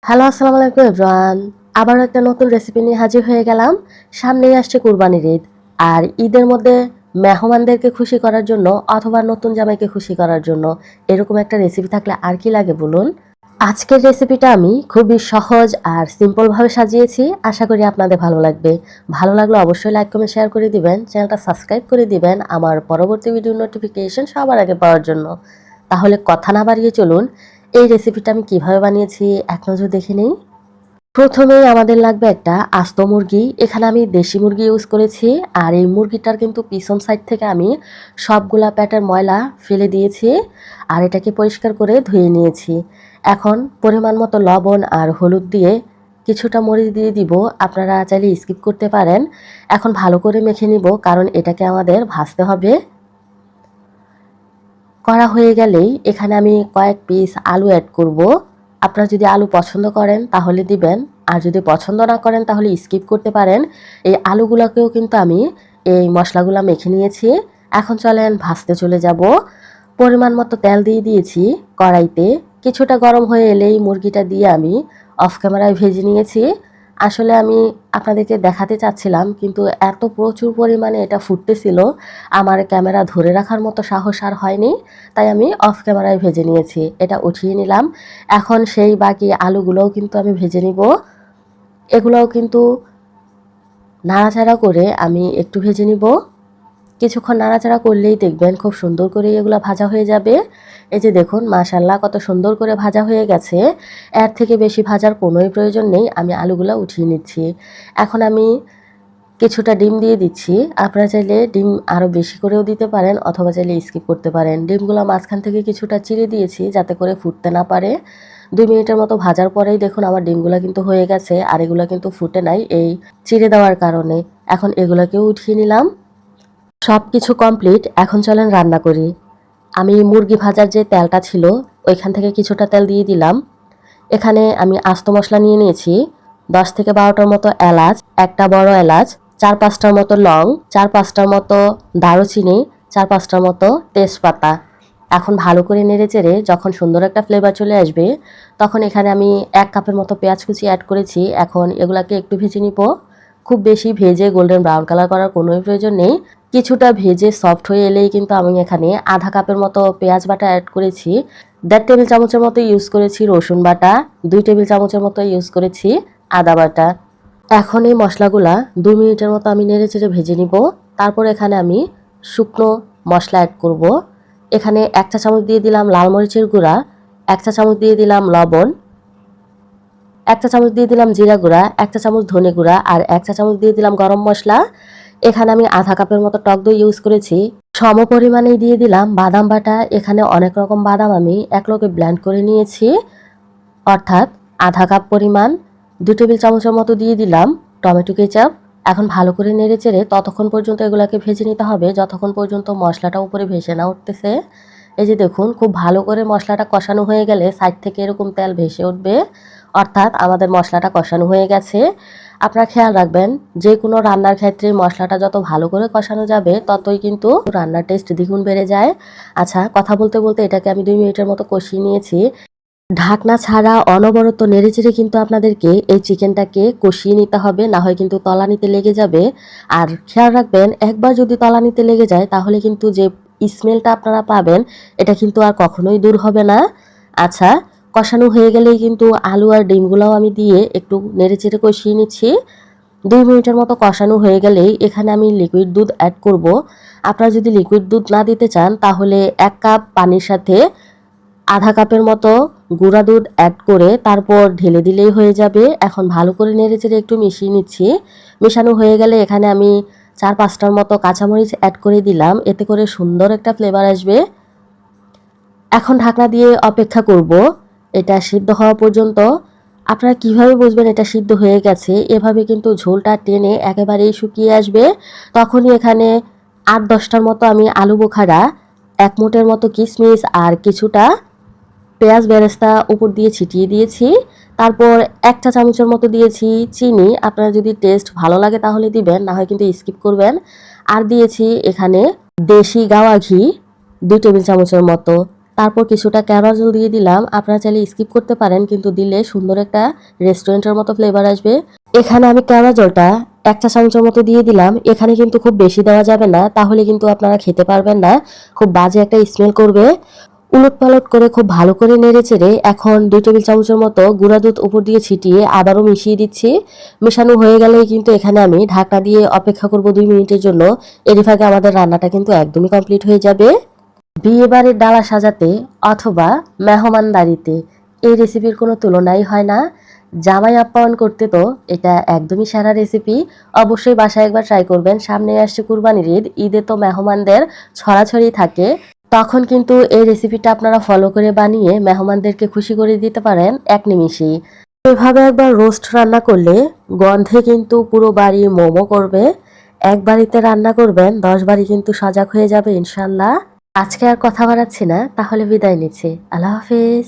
Hello, আসসালামু আলাইকুম everyone. আবারও একটা নতুন রেসিপি নিয়ে হাজির হয়ে গেলাম। সামনেই আসছে কুরবানির ঈদ। আর ঈদের মধ্যে মেহমানদেরকে খুশি করার জন্য অথবা নতুন জামাইকে খুশি করার জন্য এরকম একটা রেসিপি থাকলে আর কি লাগে বলুন? আজকের রেসিপিটা আমি খুবই সহজ আর সিম্পলভাবে সাজিয়েছি। আশা করি আপনাদের ভালো লাগবে। ভালো লাগলে অবশ্যই লাইক, কমেন্ট, শেয়ার করে দিবেন। চ্যানেলটা সাবস্ক্রাইব করে দিবেন আমার পরবর্তী ভিডিওর নোটিফিকেশন সবার আগে পাওয়ার জন্য। তাহলে কথা না বাড়িয়ে চলুন, এই রেসিপিটা আমি কিভাবে বানিয়েছি এক নজর দেখে নেই। প্রথমেই আমাদের লাগবে একটা আস্ত মুরগি। এখানে আমি দেশি মুরগি ইউজ করেছি। আর এই মুরগিটার কিন্তু পিছন সাইড থেকে আমি সবগুলা পেটের ময়লা ফেলে দিয়েছি আর এটাকে পরিষ্কার করে ধুয়ে নিয়েছি। এখন পরিমাণ মতো লবণ আর হলুদ দিয়ে কিছুটা মরিচ দিয়ে দিব। আপনারা চাইলে স্কিপ করতে পারেন। এখন ভালো করে মেখে নিব, কারণ এটাকে আমাদের ভাজতে হবে। করা হয়ে গেলেই এখানে আমি কয়েক পিস আলু অ্যাড করব। আপনারা যদি আলু পছন্দ করেন তাহলে দিবেন, আর যদি পছন্দ না করেন তাহলে স্কিপ করতে পারেন। এই আলুগুলোকেও কিন্তু আমি এই মশলাগুলো মেখে নিয়েছি। এখন চলেন ভাজতে চলে যাব। পরিমাণ মতো তেল দিয়ে দিয়েছি কড়াইতে। কিছুটা গরম হয়ে এলেই মুরগিটা দিয়ে আমি অফ ক্যামেরায় ভেজে নিয়েছি। আসলে আমি আপনাদেরকে দেখাতে চাচ্ছিলাম, কিন্তু এত প্রচুর পরিমাণে এটা ফুটতেছিল, আমার ক্যামেরা ধরে রাখার মতো সাহস আর হয়নি। তাই আমি অফ ক্যামেরায় ভেজে নিয়েছি। এটা উঠিয়ে নিলাম। এখন সেই বাকি আলুগুলোও কিন্তু আমি ভেজে নিব। এগুলোও কিন্তু নাড়াচাড়া করে আমি একটু ভেজে নিব। কিছুক্ষণ নাড়াচাড়া করলেই দেখবেন খুব সুন্দর করে এগুলো ভাজা হয়ে যাবে। এই যে দেখুন, মাশাআল্লাহ কত সুন্দর করে ভাজা হয়ে গেছে। এর থেকে বেশি ভাজার কোনোই প্রয়োজন নেই। আমি আলুগুলো উঠিয়ে নিচ্ছি। এখন আমি কিছুটা ডিম দিয়ে দিচ্ছি। আপনারা চাইলে ডিম আরও বেশি করেও দিতে পারেন অথবা চাইলে স্কিপ করতে পারেন। ডিমগুলো মাঝখান থেকে কিছুটা চিড়ে দিয়েছি যাতে করে ফুটতে না পারে। 2 মিনিটের মতো ভাজার পরেই দেখুন আমার ডিমগুলো কিন্তু হয়ে গেছে, আর এগুলো কিন্তু ফুটে নাই এই চিড়ে দেওয়ার কারণে। এখন এগুলোকেও উঠিয়ে নিলাম। সব কিছু কমপ্লিট। এখন চলেন রান্না করি। আমি মুরগি ভাজার যে তেলটা ছিল ওইখান থেকে কিছুটা তেল দিয়ে দিলাম। এখানে আমি আস্ত মশলা নিয়ে নিয়েছি। 10 থেকে 12টার মতো এলাচ, একটা বড় এলাচ, 4-5টার মতো লং, 4-5টার মতো দারুচিনি, 4-5টার মতো তেজপাতা। এখন ভালো করে নেড়েচেড়ে যখন সুন্দর একটা ফ্লেভার চলে আসবে, তখন এখানে আমি 1 কাপের মতো পেঁয়াজ কুচি অ্যাড করেছি। এখন এগুলাকে একটু ভেজে নিব। খুব বেশি ভেজে গোল্ডেন ব্রাউন কালার করার কোনোই প্রয়োজন নেই। কিছুটা ভেজে সফট হয়ে এলেই কিন্তু আমি এখানে আধা কাপের মতো পেঁয়াজ বাটা অ্যাড করেছি। 1.5 টেবিল চামচের মতো ইউজ করেছি রসুন বাটা, 2 টেবিল চামচের মতো ইউজ করেছি আদা বাটা। এখন এই মশলাগুলা 2 মিনিটের মতো আমি নেড়েচেড়ে ভেজে নিব। তারপর এখানে আমি শুকনো মশলা অ্যাড করব। এখানে 1 চা চামচ দিয়ে দিলাম লাল মরিচের গুঁড়া, 1 চা চামচ দিয়ে দিলাম লবণ, 1 চা চামচ দিয়ে দিলাম জিরা গুঁড়া, 1 চা চামচ ধনে গুঁড়া আর 1 চা চামচ দিয়ে দিলাম গরম মশলা। এখানে আমি আধা কাপের মতো টক দই ইউজ করেছি। সম পরিমাণেই দিয়ে দিলাম বাদাম বাটা। এখানে অনেক রকম বাদাম আমি একলগে ব্লেন্ড করে নিয়েছি, অর্থাৎ আধা কাপ পরিমাণ। 2 টেবিল চামচের মতো দিয়ে দিলাম টমেটো কেচাপ। এখন ভালো করে নেড়েচেড়ে ততক্ষণ পর্যন্ত এগুলাকে ভেজে নিতে হবে যতক্ষণ পর্যন্ত মশলাটা উপরে ভেসে না উঠতেছে। এই যে দেখুন, খুব ভালো করে মশলাটা কষানো হয়ে গেলে সাইড থেকে এরকম তেল ভেসে উঠবে, অর্থাৎ আমাদের মশলাটা কষানো হয়ে গেছে। আপনারা খেয়াল রাখবেন, যে কোনো রান্নার ক্ষেত্রে মশলাটা যত ভালো করে কষানো যাবে ততই কিন্তু রান্নার টেস্ট দ্বিগুণ বেড়ে যায়। আচ্ছা, কথা বলতে বলতে এটাকে আমি 2 মিনিটের মতো কষিয়ে নিয়েছি। ঢাকনা ছাড়া অনবরত নেড়েচেড়ে কিন্তু আপনাদেরকে এই চিকেনটাকে কষিয়ে নিতে হবে, না হয় কিন্তু তলানিতে লেগে যাবে। আর খেয়াল রাখবেন, একবার যদি তলানিতে লেগে যায় তাহলে কিন্তু যে স্মেলটা আপনারা পাবেন এটা কিন্তু আর কখনোই দূর হবে না। আচ্ছা, কষানো হয়ে গেলেই কিন্তু আলু আর ডিমগুলোও আমি দিয়ে একটু নেড়েচেড়ে কষিয়ে নিচ্ছি। 2 মিনিটের মতো কষানো হয়ে গেলেই এখানে আমি লিকুইড দুধ অ্যাড করব। আপনারা যদি লিকুইড দুধ না দিতে চান তাহলে 1 কাপ পানির সাথে আধা কাপের মতো গুঁড়া দুধ অ্যাড করে তারপর ঢেলে দিলেই হয়ে যাবে। এখন ভালো করে নেড়েচেড়ে একটু মিশিয়ে নিচ্ছি। মেশানো হয়ে গেলে এখানে আমি 4-5টার মতো কাঁচামরিচ অ্যাড করে দিলাম, এতে করে সুন্দর একটা ফ্লেভার আসবে। এখন ঢাকনা দিয়ে অপেক্ষা করব এটা সিদ্ধ হওয়া পর্যন্ত। আপনারা কিভাবে বুঝবেন এটা সিদ্ধ হয়ে গেছে? এভাবে কিন্তু ঝোলটা টেনে একেবারেই শুকিয়ে আসবে। তখনই এখানে 8-10টার মতো আমি আলু বোখারা, 1 মুঠের মতো কিশমিশ আর কিছুটা পেঁয়াজ বেরেস্তা উপর দিয়ে ছিটিয়ে দিয়েছি। তারপর 1 চা চামচের মতো দিয়েছি চিনি। আপনারা যদি টেস্ট ভালো লাগে তাহলে দিবেন, না হয় কিন্তু স্কিপ করবেন। আর দিয়েছি এখানে দেশি গাওয়া ঘি 2 টেবিল চামচের মতো। তারপর কিছুটা কেওড়া জল দিয়ে দিলাম। আপনারা চাইলে স্কিপ করতে পারেন, কিন্তু দিলে সুন্দর একটা রেস্টুরেন্টের মতো ফ্লেভার আসবে। এখানে আমি কেওড়া জলটা 1 চা চামচের মতো দিয়ে দিলাম। এখানে কিন্তু খুব বেশি দেওয়া যাবে না, তাহলে কিন্তু আপনারা খেতে পারবেন না, খুব বাজে একটা স্মেল করবে। উলটপালট করে খুব ভালো করে নেড়েচেড়ে এখন 2 টেবিল চামচের মতো গুঁড়া দুধ উপর দিয়ে ছিটিয়ে আবারও মিশিয়ে দিচ্ছি। মেশানো হয়ে গেলেই কিন্তু এখানে আমি ঢাকনা দিয়ে অপেক্ষা করব 2 মিনিটের জন্য। এর ফাঁকে আমাদের রান্নাটা কিন্তু একদমই কমপ্লিট হয়ে যাবে। বিয়েবাড়ির ডালা সাজাতে অথবা মেহমানদারিতে এই রেসিপির কোনো তুলনাই হয় না। জামাই আপ্যায়ন করতে তো এটা একদমই সেরা রেসিপি। অবশ্যই বাসায় একবার ট্রাই করবেন। সামনে আসছে কুরবানির ঈদ। ঈদে তো মেহমানদের ছড়াছড়ি থাকে। তখন কিন্তু এই রেসিপিটা আপনারা ফলো করে বানিয়ে মেহমানদেরকে খুশি করে দিতে পারেন এক নিমিষেই। এভাবে একবার রোস্ট রান্না করলে গন্ধে কিন্তু পুরো বাড়ি মোমো করবে। এক বাড়িতে রান্না করবেন 10 বাড়ি কিন্তু সজাগ হয়ে যাবে ইনশাল্লাহ। আজকে আর কথা বাড়াচ্ছি না, তাহলে বিদায় নিচ্ছি। আল্লাহ হাফেজ।